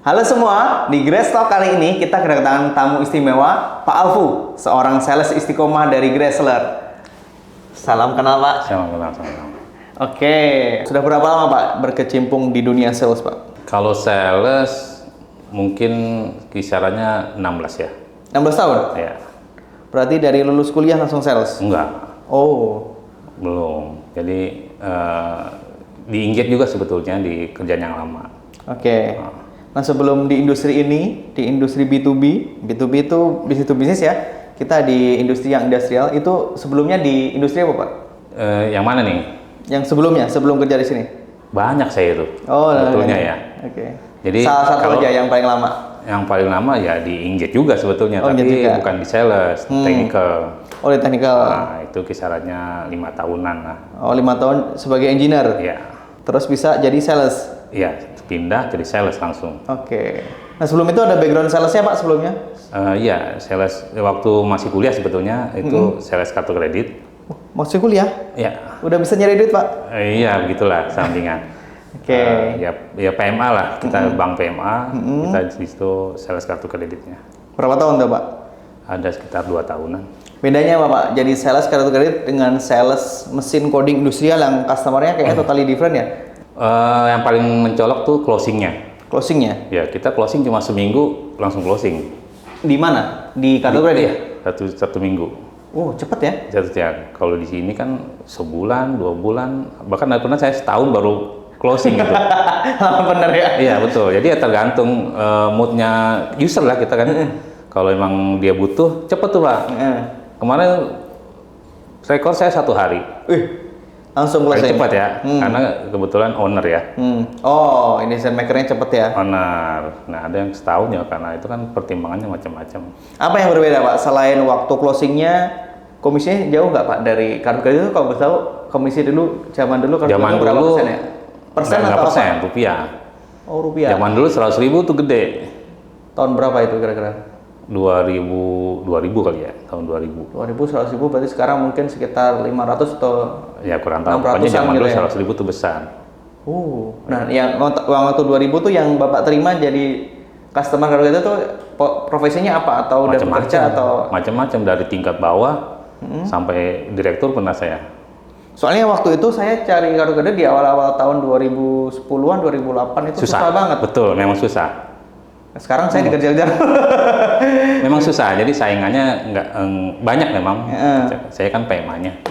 Halo semua, di Grace Talk kali ini kita kedatangan tamu istimewa, Pak Alfu, seorang sales istiqomah dari Graceler. Salam kenal Pak. Salam kenal, salam. Oke, sudah berapa lama Pak berkecimpung di dunia sales Pak? Kalau sales mungkin kisarannya 16 ya. 16 tahun? Ya. Berarti dari lulus kuliah langsung sales? Enggak, Oh, belum. Jadi diinjek juga sebetulnya di kerjaan yang lama. oke. Nah sebelum di industri ini, di industri B2B, B2B itu bisnis to bisnis ya, kita di industri yang industrial, itu sebelumnya di industri apa Pak? Yang mana nih? Yang sebelumnya, sebelum kerja di sini? Banyak saya itu. Oh, sebetulnya iya. ya. Oke. Jadi Salah satu kalau aja yang paling lama. Yang paling lama ya di injek juga sebetulnya, Oh, tapi injek juga. bukan di sales, technical. Oh, di technical. Nah, itu kisarannya 5 tahunan lah. Oh, 5 tahun sebagai engineer. Ya. Terus bisa jadi sales. Iya, pindah jadi sales langsung. Oke. Nah, sebelum itu ada background salesnya Pak sebelumnya? Iya, sales waktu masih kuliah sebetulnya itu sales kartu kredit. Masih kuliah? Ya, Udah bisa nyari duit Pak? iya begitulah sampingan. Oke. Ya PMA lah, kita bank PMA, kita di situ sales kartu kreditnya. Berapa tahun tuh Pak? Ada sekitar 2 tahunan. Bedanya apa Pak? Jadi sales kartu kredit dengan sales mesin coding industrial yang customer-nya kayaknya totally different ya? Yang paling mencolok tuh closingnya. Closing-nya? Ya, kita closing cuma seminggu langsung closing. Di mana? Di kartu kredit? Iya, satu minggu. Oh, cepet ya? Kalau di sini kan sebulan, 2 bulan, bahkan pernah saya setahun baru closing gitu. Lama bener ya? Iya betul. Jadi ya tergantung moodnya user lah kita kan. Kalau emang dia butuh, cepet tuh Pak. Kemarin rekor saya 1 hari. Langsung closing? Cepat ya, karena kebetulan owner ya. Oh, ini decision maker-nya cepet ya? Owner. Nah ada yang setahun ya, karena itu kan pertimbangannya macam-macam. Apa yang berbeda Pak? Selain waktu closingnya, komisinya jauh nggak Pak dari kartu kredit itu? Kalau boleh tahu, komisi dulu, zaman dulu kartu Zaman kredit berapa dulu, persen ya? Persen nggak atau persen, apa? rupiah. Oh, rupiah. Zaman dulu 100.000 tuh gede. Tahun berapa itu kira-kira? 2000 kali ya, tahun 2000. 2000, 100 ribu, berarti sekarang mungkin sekitar 500 atau Ya kurang tahu, 600-an pokoknya zaman gitu dulu ya? 100.000 tuh besar. Nah yang uang waktu 2000 tuh yang Bapak terima jadi customer kartu kredit tuh profesinya apa? Atau udah bekerja atau? Macam-macam dari tingkat bawah sampai direktur pernah saya. Soalnya waktu itu saya cari kartu kredit di awal-awal tahun 2010-an, 2008 itu susah banget. Betul, memang susah. Sekarang saya dikejar-kejar. Memang susah, jadi saingannya nggak banyak memang. Saya kan PMA-nya,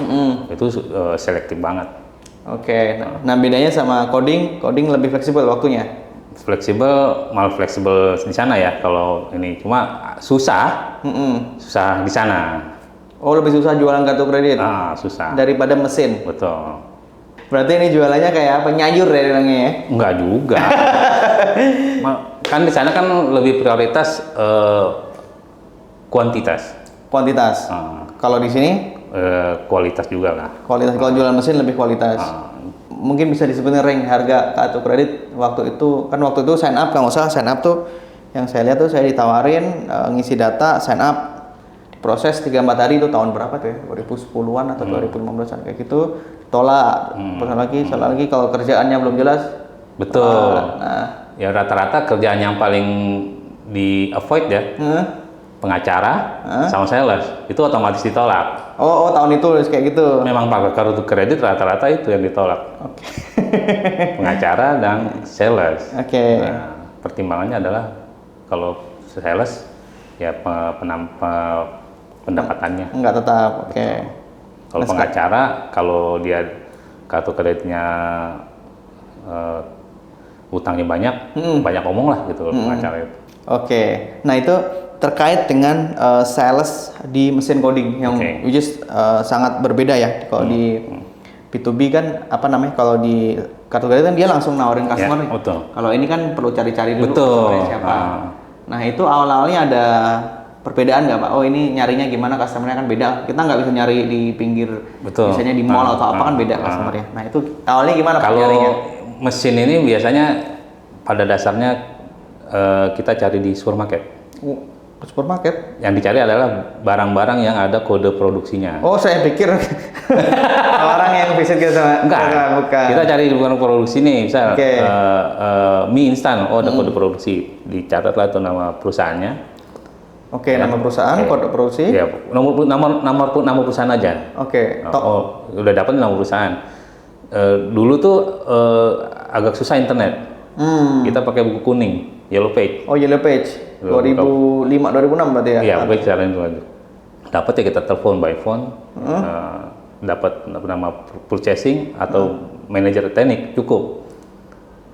itu selektif banget. Oke, nah bedanya sama coding lebih fleksibel waktunya. Fleksibel, malah fleksibel di sana ya. Kalau ini cuma susah, susah di sana. Oh, lebih susah jualan kartu kredit? Susah. Daripada mesin? Betul. Berarti ini jualannya kayak apa? Nyayur ya bilangnya ya? Enggak juga. Kan di sana kan lebih prioritas kuantitas. Kuantitas. Kalau di sini? Kualitas juga lah. Kualitas. Kalau jualan mesin lebih kualitas. Mungkin bisa disebutin range harga kartu kredit waktu itu. Kan waktu itu sign up, kalau nggak salah sign up tuh yang saya lihat tuh saya ditawarin ngisi data, sign up. Proses 3-4 hari itu tahun berapa tuh ya? 2010-an atau 2015-an kayak gitu. Tolak. Terus lagi kalau kerjaannya belum jelas. Betul. Nah, ya rata-rata kerjaan yang paling di avoid ya. Pengacara sama sales itu otomatis ditolak. Oh, tahun itu kayak gitu. Memang pakai kartu kredit rata-rata itu yang ditolak. Pengacara dan sales. Nah, pertimbangannya adalah kalau sales ya pendapatannya. Enggak tetap. Kalau pengacara, kalau dia kartu kreditnya utangnya banyak, banyak omong lah gitu pengacara itu. Nah itu terkait dengan sales di mesin coding yang which is sangat berbeda ya. Kalau di B2B kan apa namanya, kalau di kartu kredit kan dia langsung nawarin customer. Kalau ini kan perlu cari-cari dulu customer siapa. Nah itu awal-awalnya ada perbedaan nggak Pak? Oh ini nyarinya gimana, customernya kan beda. Kita nggak bisa nyari di pinggir, misalnya di mall atau apa kan beda customernya. Nah itu awalnya gimana Pak nyarinya? Kalau mesin ini biasanya pada dasarnya kita cari di supermarket. Supermarket? Yang dicari adalah barang-barang yang ada kode produksinya. Oh, saya pikir orang yang visit ke sana. Enggak, bukan. Kita cari barang produksi nih, misal mie instan, ada kode produksi, dicatatlah itu nama perusahaannya. Oke, nama perusahaan, kode produksi. Ya, nama perusahaan aja. Oke. Udah dapat nama perusahaan. Dulu tuh agak susah internet. Kita pakai buku kuning, Yellow Page. Oh, Yellow Page. 2005-2006 berarti ya? Iya, pokoknya cara itu aja. Dapat ya kita telepon by phone, dapat nama purchasing atau manajer teknik cukup.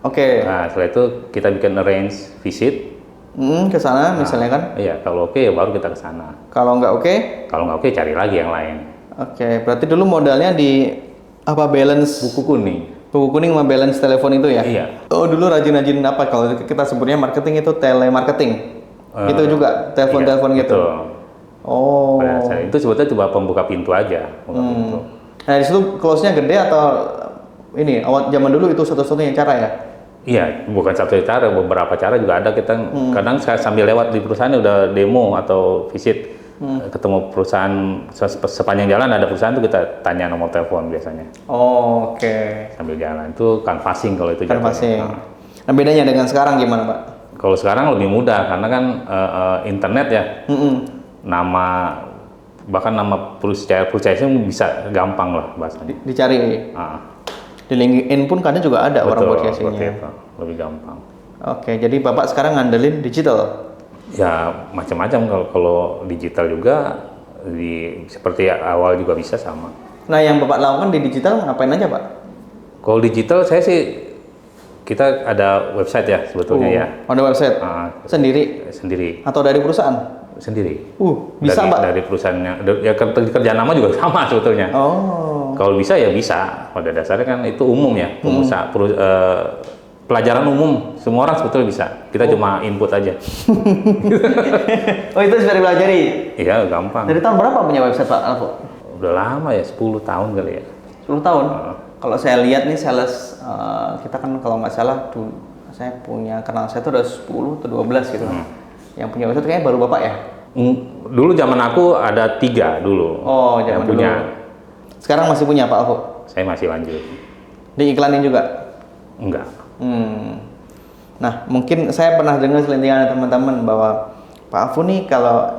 Oke. Nah, setelah itu kita bikin arrange visit. Ke sana misalnya kan? Iya, kalau oke ya baru kita ke sana. Kalau nggak oke? Kalau nggak oke cari lagi yang lain. Oke, berarti dulu modalnya di apa balance? Buku kuning. Buku kuning sama balance telepon itu ya? Iya. Oh, dulu rajin-rajin apa kalau kita sebutnya marketing itu telemarketing. Itu juga telepon-telepon iya, gitu. Betul. Oh. Itu sebetulnya cuma pembuka pintu aja, pintu. Nah, di situ close-nya gede atau ini awal zaman dulu itu satu-satunya cara ya? Iya, bukan satu cara, beberapa cara juga ada. Kita kadang sambil lewat di perusahaan udah demo atau visit ketemu perusahaan sepanjang jalan ada perusahaan itu kita tanya nomor telepon biasanya. Oh, oke. Sambil jalan itu canvassing kalau itu. Canvassing. Nah, bedanya dengan sekarang gimana, Pak? Kalau sekarang lebih mudah karena kan internet ya. Bahkan nama purchasing bisa gampang lah bahasanya. Dicari. Di LinkedIn pun kadang juga ada orang purchasing-nya. Lebih gampang. Oke, jadi Bapak sekarang ngandelin digital? Ya macam-macam, kalau digital juga seperti awal juga bisa sama. Nah, yang Bapak lakukan di digital ngapain aja, Pak? Kalau digital saya sih kita ada website ya sebetulnya ya. Ada website? Sendiri? Sendiri. Atau dari perusahaan? Sendiri. Bisa Pak? Dari perusahaannya. Ya kerjaan nama juga sama sebetulnya. Oh. Kalau bisa ya bisa. Pada dasarnya kan itu umum ya. Pelajaran umum. Semua orang sebetulnya bisa. Kita cuma input aja. Oh, itu sudah dipelajari? Iya, gampang. Dari tahun berapa punya website Pak Alfo? Udah lama ya, 10 tahun kali ya. 10 tahun? Kalau saya lihat nih sales, kita kan kalau nggak salah tuh, saya punya kenal saya tuh udah 10 atau 12 gitu. Yang punya website kayaknya baru Bapak ya? Dulu zaman aku ada 3 dulu. Oh, zaman yang punya. Dulu. Sekarang masih punya Pak Alfo? Saya masih lanjut. Diiklanin juga? Enggak. Nah, mungkin saya pernah dengar selintingan teman-teman bahwa Pak Alfo nih kalau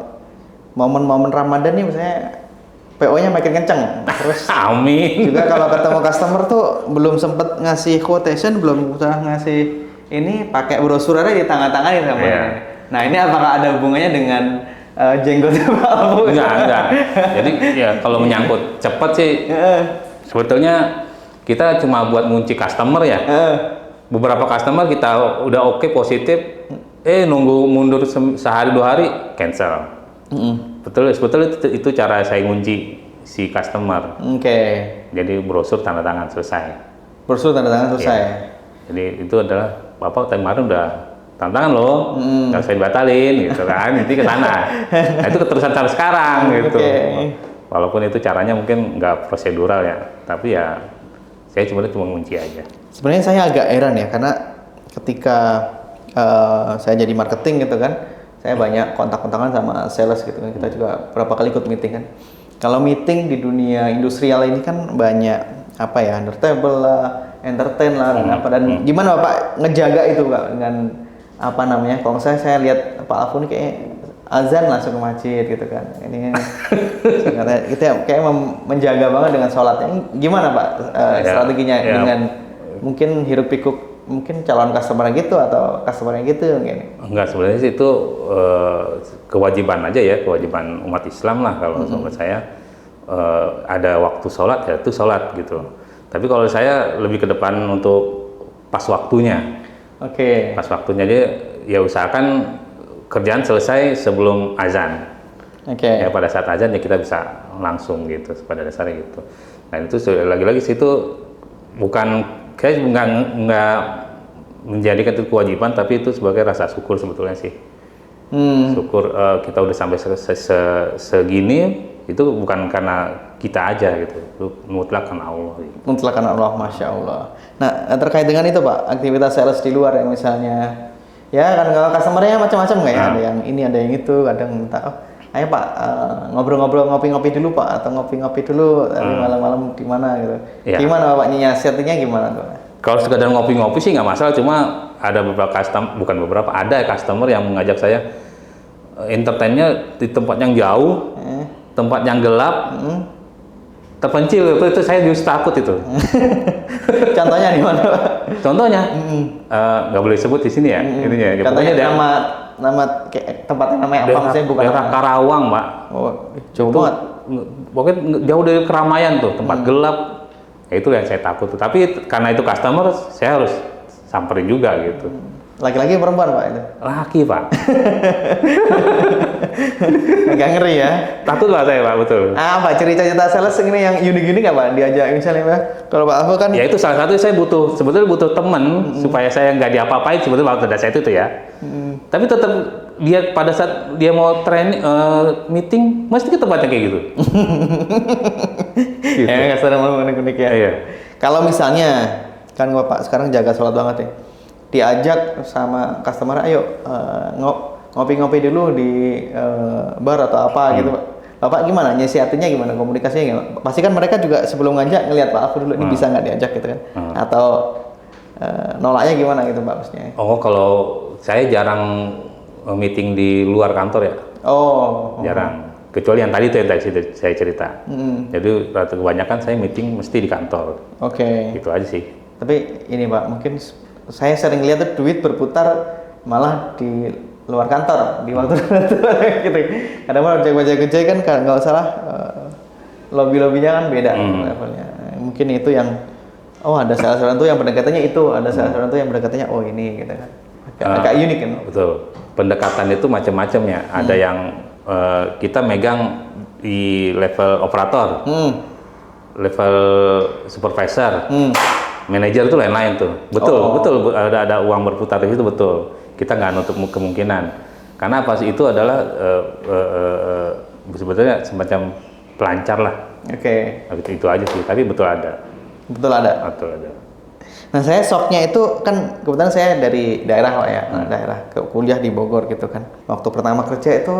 momen-momen Ramadan nih misalnya PO-nya makin kenceng. Terus amin. Juga kalau ketemu customer tuh belum sempet ngasih quotation, belum usah ngasih ini, pakai brosur aja di tangan-tangan sama ini. Nah, ini apakah ada hubungannya dengan jenggotnya Pak Alfo? Enggak. Jadi ya kalau menyangkut cepat sih sebetulnya kita cuma buat ngunci customer ya. Beberapa customer kita udah oke positif, nunggu mundur sehari 2 hari cancel. Betul itu cara saya ngunci si customer. Oke. Jadi brosur tanda tangan selesai. Brosur tanda tangan selesai. Ya. Jadi itu adalah Bapak kemarin udah tanda tangan loh, nggak usah dibatalin gitu kan. Nanti ke sana. Nah, itu keterusan sampai sekarang gitu. Walaupun itu caranya mungkin nggak prosedural ya, tapi ya saya cuma ngunci aja. Sebenarnya saya agak heran ya, karena ketika saya jadi marketing gitu kan, saya banyak kontak-kontakan sama sales gitu kan. Kita juga berapa kali ikut meeting kan. Kalau meeting di dunia industrial ini kan banyak apa ya, undertable lah, entertain lah, dan gimana Bapak ngejaga itu Pak dengan apa namanya? Kalau saya lihat Pak Alfo ini kayak azan langsung ke masjid gitu kan. Ini kita kayak menjaga banget dengan sholatnya. Gimana Pak strateginya dengan mungkin hiruk pikuk mungkin calon customer gitu atau customer gitu mungkin? Enggak, sebenarnya sih itu kewajiban aja ya, kewajiban umat Islam lah kalau menurut saya. Ada waktu sholat ya itu sholat gitu. Tapi kalau saya lebih ke depan untuk pas waktunya. Oke. Pas waktunya aja ya usahakan kerjaan selesai sebelum azan. Oke. Ya pada saat azan ya kita bisa langsung gitu pada dasarnya gitu. Nah itu lagi-lagi situ bukan kayak nggak menjadikan itu kewajiban, tapi itu sebagai rasa syukur sebetulnya sih. Syukur kita udah sampai segini, itu bukan karena kita aja gitu, itu mutlak karena Allah. Gitu. Mutlak karena Allah, Masya Allah. Nah, terkait dengan itu Pak, aktivitas sales di luar yang misalnya Ya kan kalau customernya macam-macam nggak ya, ada yang ini ada yang itu, kadang minta ayo Pak ngobrol-ngobrol ngopi-ngopi dulu Pak, atau ngopi-ngopi dulu tapi malam-malam di mana gitu. Ya. Gimana Pak nyiasatinya gimana tuh? Kalau sekedar ngopi-ngopi sih nggak masalah, cuma ada beberapa ada customer yang mengajak saya entertainnya di tempat yang jauh, tempat yang gelap, terpencil, itu saya justru takut itu. Contohnya di mana Pak? Contohnya nggak boleh sebut di sini ya, ininya. Ya, Contohnya pokoknya nama tempatnya namanya apa maksudnya bukan daerah Karawang, Pak. Oh, jauh banget. Pokoknya jauh dari keramaian tuh, tempat gelap. Ya, itu yang saya takut tuh. Tapi karena itu customer, saya harus samperin juga gitu. Laki-laki perempuan Pak itu? Laki, Pak. Agak ngeri ya. Takut Pak saya, Pak, betul. Pak cerita-cerita sales ini yang unik-unik nggak Pak? Diajak misalnya Pak, kalau Pak Alfo kan Ya itu salah satu saya sebetulnya butuh teman supaya saya nggak diapa-apain sebetulnya waktu ada saya itu ya. Tapi tetap dia pada saat dia mau training meeting mesti ke tempatnya kayak gitu. gitu. Ya nggak sadar mau unik-unik ya. Iya. Kalau misalnya kan Bapak sekarang jaga sholat banget ya, diajak sama customer, ayo ngopi-ngopi dulu di bar atau apa gitu Pak. Bapak gimana? Nyiasatinya gimana? Komunikasinya gimana? Pasti kan mereka juga sebelum ngajak ngelihat Pak Alfo dulu, ini bisa nggak diajak gitu kan? Atau nolaknya gimana gitu Pak maksudnya? Oh, kalau saya jarang meeting di luar kantor ya. Jarang. Kecuali yang tadi itu yang tadi saya cerita. Jadi kebanyakan saya meeting mesti di kantor. Oke. Gitu aja sih. Tapi ini Pak, mungkin saya sering lihat tuh duit berputar malah di luar kantor di waktu gitu. Kadang-kadang ojek-ojek kan nggak salah lobby-lobbynya kan beda levelnya. Mungkin itu yang ada sales tertentu yang pendekatannya itu, ada sales tertentu yang pendekatannya ini gitu kan. Agak unik kan. Betul. Pendekatan itu macam-macam ya. Ada yang kita megang di level operator, level supervisor, manajer itu lain-lain tuh. Betul ada uang berputar di situ, betul. Kita nggak nutup kemungkinan. Karena pas itu adalah sebetulnya semacam pelancar lah. Oke. Itu aja sih. Tapi betul ada. Betul ada. Betul ada. Nah saya shocknya itu kan kebetulan saya dari daerah Pak ya, daerah kuliah di Bogor gitu kan. Waktu pertama kerja itu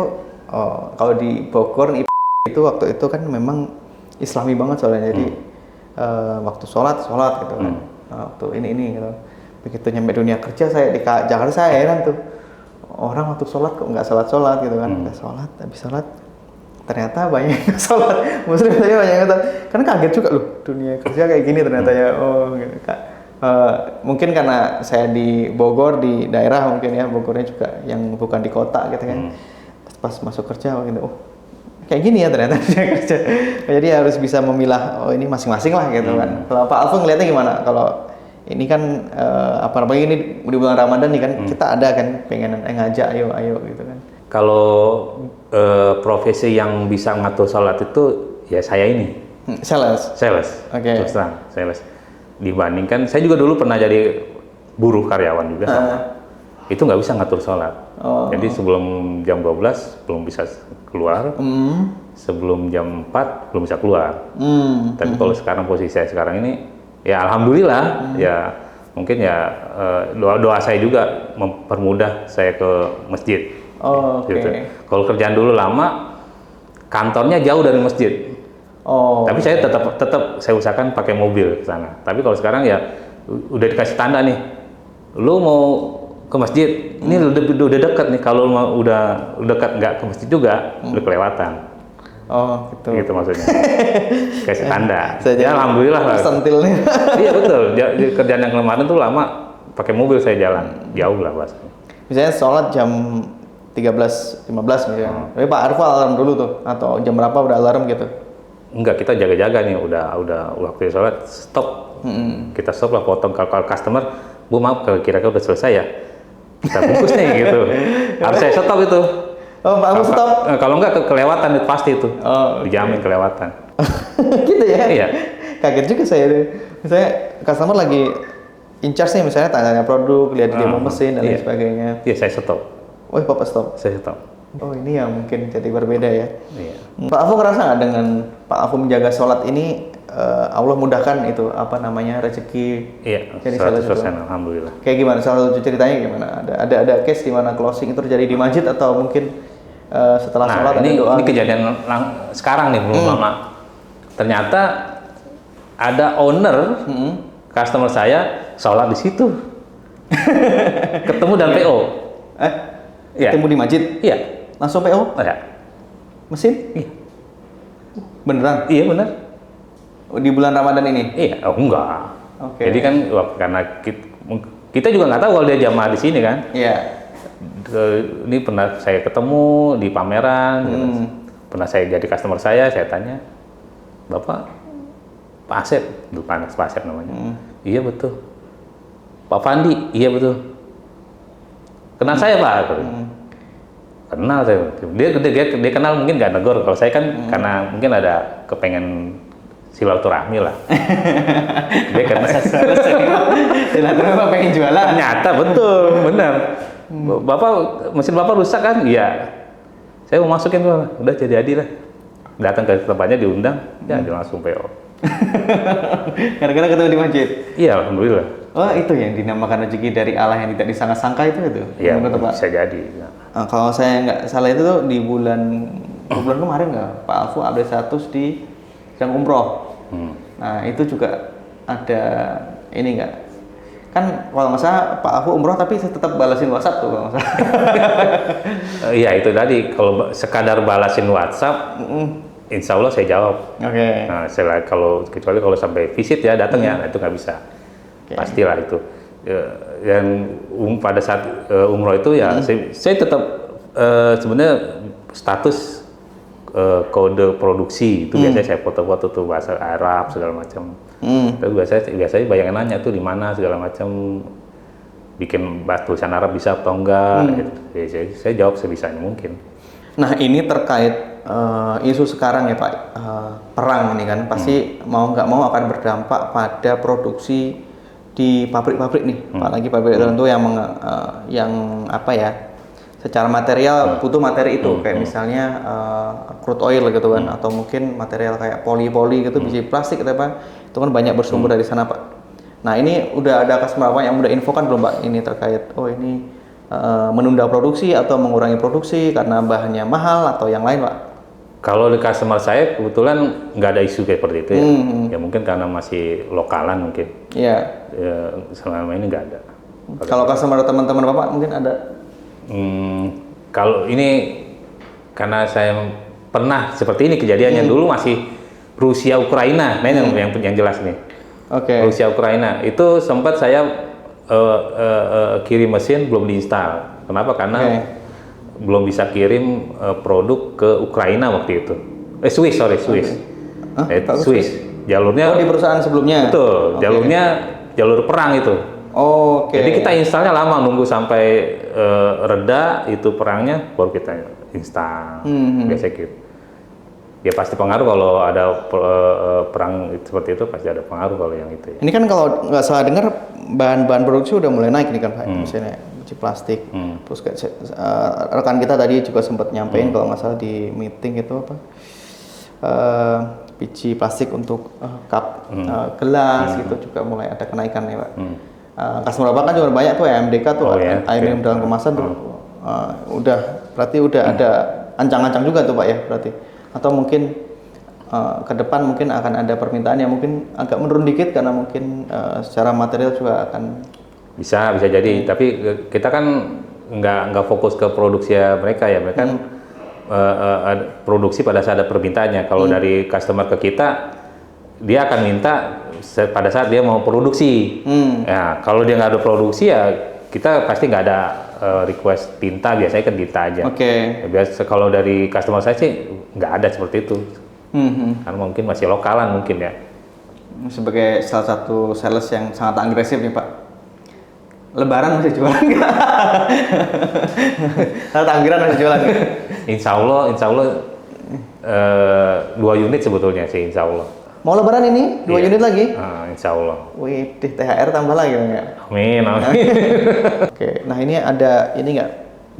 kalau di Bogor itu waktu itu kan memang Islami banget soalnya, jadi waktu sholat gitu kan. Waktu ini gitu. Begitu nyampe dunia kerja saya di Jakarta saya heran tuh, orang waktu sholat kok nggak sholat gitu kan. Udah sholat, habis sholat ternyata banyak yang sholat, muslim saya banyak yang sholat. Karena kaget juga loh, dunia kerja kayak gini ternyata ya. Gitu Kak. Mungkin karena saya di Bogor, di daerah mungkin ya, Bogornya juga yang bukan di kota gitu kan. Pas masuk kerja gitu, kayak gini ya ternyata dunia kerja. Jadi harus bisa memilah, ini masing-masing lah gitu kan. Kalau Pak Alfo ngeliatnya gimana? Kalau ini kan apalagi ini di bulan Ramadan nih kan, kita ada kan pengen ngajak ayo gitu kan. Kalau profesi yang bisa ngatur sholat itu ya saya ini. Sales. Oke. Terus terang, sales. Dibandingkan saya juga dulu pernah jadi buruh karyawan juga sama. Itu nggak bisa ngatur sholat. Jadi sebelum jam 12 belum bisa keluar. Sebelum jam 4 belum bisa keluar. Tapi kalau sekarang posisi saya sekarang ini ya alhamdulillah ya mungkin ya doa saya juga mempermudah saya ke masjid. Gitu. Kalau kerjaan dulu lama kantornya jauh dari masjid. Tapi saya tetap saya usahakan pakai mobil ke sana. Tapi kalau sekarang ya udah dikasih tanda nih, lu mau ke masjid, ini udah dekat nih. Kalau udah dekat nggak ke masjid juga, udah kelewatan. Gitu. Gitu maksudnya. Kasih tanda. Ya alhamdulillah lah. Sentil nih. Iya betul. Kerjaan yang kemarin tuh lama pakai mobil saya jalan, jauh lah Mas. Misalnya sholat jam 13.15 misalnya. Tapi Pak Alfo alarm dulu tuh, atau jam berapa udah alarm gitu? Enggak, kita jaga-jaga nih, udah waktu sholat stop. Kita stop lah, potong kalau customer, Bu maaf kalau kira-kira udah selesai ya, kita bungkus nih gitu. Harus saya stop itu. Pak Alfo stop? Kalau enggak kelewatan itu pasti itu, dijamin kelewatan. Gitu ya? Iya. Kaget juga saya deh. Misalnya customer lagi in charge nih, misalnya tanya produk, lihat di demo mesin dan lain sebagainya. Iya, saya stop. Bapak stop? Saya stop. Ini yang mungkin jadi berbeda ya. Iya. Pak Alfo ngerasa nggak dengan Pak Alfo menjaga sholat ini Allah mudahkan itu apa namanya rezeki Iya, jadi sales 100% itu. alhamdulillah. Kayak gimana? Salah satu ceritanya gimana? Ada case di mana closing itu terjadi di masjid atau mungkin setelah sholat ada ini, doa? ini kejadian sekarang nih belum lama. Ternyata ada owner customer saya sholat di situ. Ketemu dan PO. Iya. Ketemu di masjid? Iya. Langsung PO? Iya. Mesin? Iya. Beneran? Iya benar. Di bulan Ramadan ini? Iya, enggak. Oke. Jadi kan karena kita juga nggak tahu kalau dia jamaah di sini kan. Iya. Ini pernah saya ketemu di pameran, gitu. Pernah saya jadi customer saya tanya, Bapak Pak Asep, dulu Pak Asep namanya. Iya betul. Pak Fandi, iya betul. Kenal saya Pak? Kenal saya. Dia kenal mungkin nggak negor. Kalau saya kan karena mungkin ada kepengen silaturahmi lah. Dia karena silaturahmi pengen jualan. Ternyata betul, benar. Bapak mesin Bapak rusak kan? Iya. Saya mau masukin Pak. Udah jadi lah. Datang ke tempatnya diundang, ya dia langsung PO. Gara-gara ketemu di masjid. Iya, alhamdulillah. Oh, itu yang dinamakan rezeki dari Allah yang tidak disangka-sangka itu. Iya, Pak. bisa jadi. Ya. Kalau saya nggak salah itu tuh di bulan kemarin nggak, Pak Alfu update status di sedang umroh. Nah itu juga ada ini nggak? Kan kalau nggak salah Pak Alfu umroh tapi saya tetap balasin WhatsApp tuh kalau nggak salah. Iya itu tadi kalau sekadar balasin WhatsApp, Insya Allah saya jawab. Oke. Nah, kecuali kalau sampai visit ya datang ya, itu nggak bisa. Pastilah itu. Dan pada saat umroh itu ya saya tetap sebenarnya status kode produksi itu biasanya saya foto-foto tuh bahasa Arab segala macam. Tapi biasanya bayangan nanya tuh di mana segala macam, bikin tulisan Arab bisa atau enggak. Gitu. Saya jawab sebisanya mungkin. Nah ini terkait isu sekarang ya Pak, perang ini kan pasti mau nggak mau akan berdampak pada produksi di pabrik-pabrik nih, apalagi pabrik tertentu yang apa ya, secara material butuh materi itu kayak misalnya crude oil gitu kan, atau mungkin material kayak poli gitu, biji plastik gitu Pak, itu kan banyak bersumber dari sana Pak. Nah ini udah ada customer apa yang udah infokan belum Pak ini terkait ini menunda produksi atau mengurangi produksi karena bahannya mahal atau yang lain Pak? Kalau di customer saya kebetulan nggak ada isu kayak seperti itu ya. Ya mungkin karena masih lokalan mungkin. Iya. Ya, selama ini nggak ada. Kalau customer teman-teman Bapak mungkin ada? Kalau ini karena saya pernah seperti ini kejadiannya dulu masih Rusia Ukraina, nah ini yang jelas nih. Oke. Rusia Ukraina itu sempat saya kirim mesin belum diinstal. Kenapa? Karena belum bisa kirim produk ke Ukraina waktu itu. Swiss. Swiss. Jalurnya di perusahaan sebelumnya. Betul. Jalurnya jalur perang itu. Jadi kita instalnya lama, nunggu sampai reda itu perangnya baru kita install. Biasanya gitu. Ya pasti pengaruh kalau ada perang seperti itu, pasti ada pengaruh kalau yang itu ya. Ini kan kalau nggak salah dengar bahan-bahan produksi udah mulai naik nih kan Pak, misalnya biji plastik. Terus rekan kita tadi juga sempat nyampein kalau nggak salah di meeting itu apa, biji plastik untuk cup gelas gitu juga mulai ada kenaikan nih Pak. Customer Bapak kan juga banyak tuh MDK tuh, air minum dalam kemasan tuh berarti udah ada ancang-ancang juga tuh Pak ya berarti. Atau mungkin ke depan mungkin akan ada permintaan yang mungkin agak menurun dikit karena mungkin secara material juga akan bisa jadi. Tapi kita kan nggak fokus ke produksi mereka ya, mereka kan produksi pada saat ada permintaannya. Kalau dari customer ke kita, dia akan minta pada saat dia mau produksi. Ya kalau dia nggak ada produksi ya kita pasti nggak ada request tinta, biasanya kan tinta aja. Biasa kalau dari customer saya sih nggak ada seperti itu. Karena mungkin masih lokalan mungkin ya. Sebagai salah satu sales yang sangat agresif nih Pak, Lebaran masih jualan nggak? Saat anggaran masih jualan nggak? Insya Allah 2 unit sebetulnya sih Insya Allah. Mau Lebaran ini 2 unit lagi? Insya Allah. Wih, THR tambah lagi nggak? Amin. Oke, nah ini ada ini nggak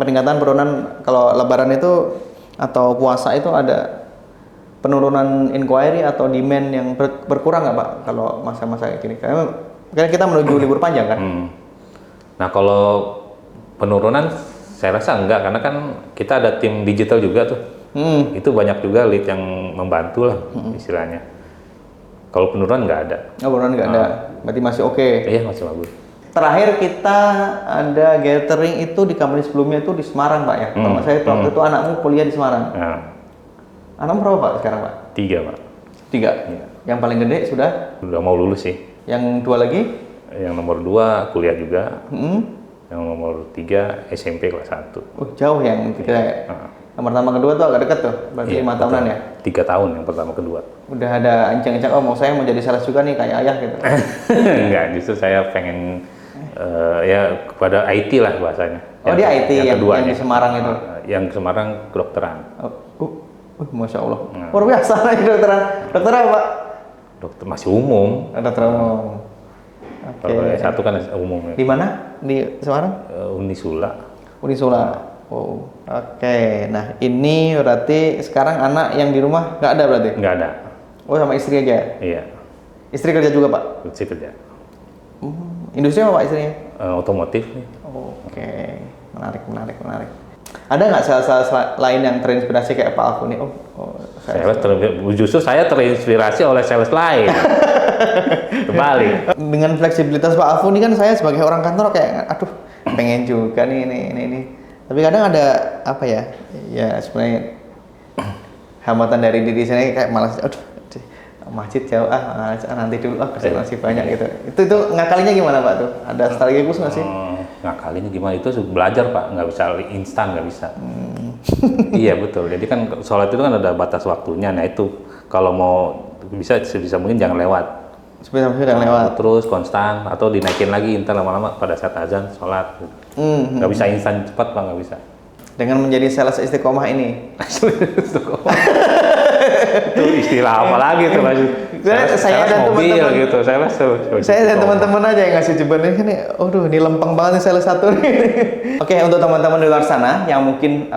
peningkatan penurunan kalau Lebaran itu atau puasa itu ada penurunan inquiry atau demand yang berkurang nggak Pak kalau masa-masa kayak gini? Karena kita menuju libur panjang kan? Nah kalau penurunan saya rasa enggak, karena kan kita ada tim digital juga tuh. Itu banyak juga lead yang membantu lah istilahnya. Kalau penurunan nggak ada. Oh, penurunan nggak ada, berarti masih oke. Iya, masih bagus. Terakhir kita ada gathering itu di company sebelumnya itu di Semarang Pak ya. Kalau saya waktu itu anakmu kuliah di Semarang. Anakmu berapa Pak sekarang Pak? 3 Pak. 3? Iya. Yang paling gede sudah? Udah mau lulus sih. Yang 2 lagi? Yang nomor 2 kuliah juga. Yang nomor 3 SMP kelas 1. Jauh yang ketiga ya? Yang pertama kedua tuh agak dekat tuh, berarti 5 tahunan ya? 3 tahun yang pertama kedua. Udah ada ancang-ancang, oh saya mau jadi sales juga nih kayak ayah gitu? Enggak, justru saya pengen ya kepada IT lah bahasanya. Oh dia IT yang keduanya. yang di Semarang itu? Yang Semarang kedokteran. Masya Allah, luar biasa nih dokteran. Dokter apa Pak? Dokter masih umum. Dokter umum. Kalau S1 kan umum ya. Di mana? Di Semarang? Unisula. Unisula. Oh, oke. Nah, ini berarti sekarang anak yang di rumah nggak ada berarti? Nggak ada. Oh, sama istri aja? Iya. Istri kerja juga, Pak? Istri kerja. Industri apa Pak istrinya? Otomotif nih. Oke. Menarik. Ada nggak sales-sales lain yang terinspirasi kayak Pak Alfu nih? Justru saya terinspirasi oleh sales lain. Kembali. Dengan fleksibilitas Pak Alfu ini kan saya sebagai orang kantor kayak, aduh, pengen juga nih ini. Tapi kadang ada apa ya? Ya sebenarnya hambatan dari diri saya kayak malas. Aduh, masjid jauh nanti dulu kerja masih banyak gitu. Itu ngakalinya gimana Pak tuh? Ada strategi khusus nggak sih? Ngakalinya gimana? Itu belajar Pak, nggak bisa instan, nggak bisa. Iya betul. Jadi kan sholat itu kan ada batas waktunya. Nah itu kalau mau bisa sebisa mungkin jangan lewat. Sebisa mungkin jangan lewat. Terus konstan atau dinaikin lagi ntar lama-lama pada saat azan sholat. Nggak bisa instan cepat Pak, nggak bisa. Dengan menjadi sales istiqomah ini. Itu istilah apa lagi tuh Mas? Saya dan teman-teman gitu. Saya dan teman-teman aja yang ngasih jeban ini kan, ini lempeng banget nih sales satu nih. Oke, untuk teman-teman di luar sana yang mungkin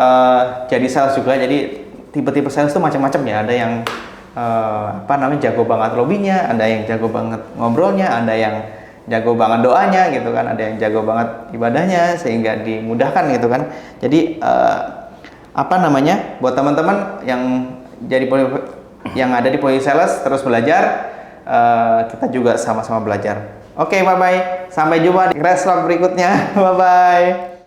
jadi sales juga, jadi tipe-tipe sales tuh macam-macam ya. Ada yang jago banget lobbynya, ada yang jago banget ngobrolnya, ada yang jago banget doanya gitu kan, ada yang jago banget ibadahnya sehingga dimudahkan gitu kan. Jadi buat teman-teman yang yang ada di posisi sales terus belajar, kita juga sama-sama belajar. Oke, bye bye. Sampai jumpa di Reslock berikutnya. Bye bye.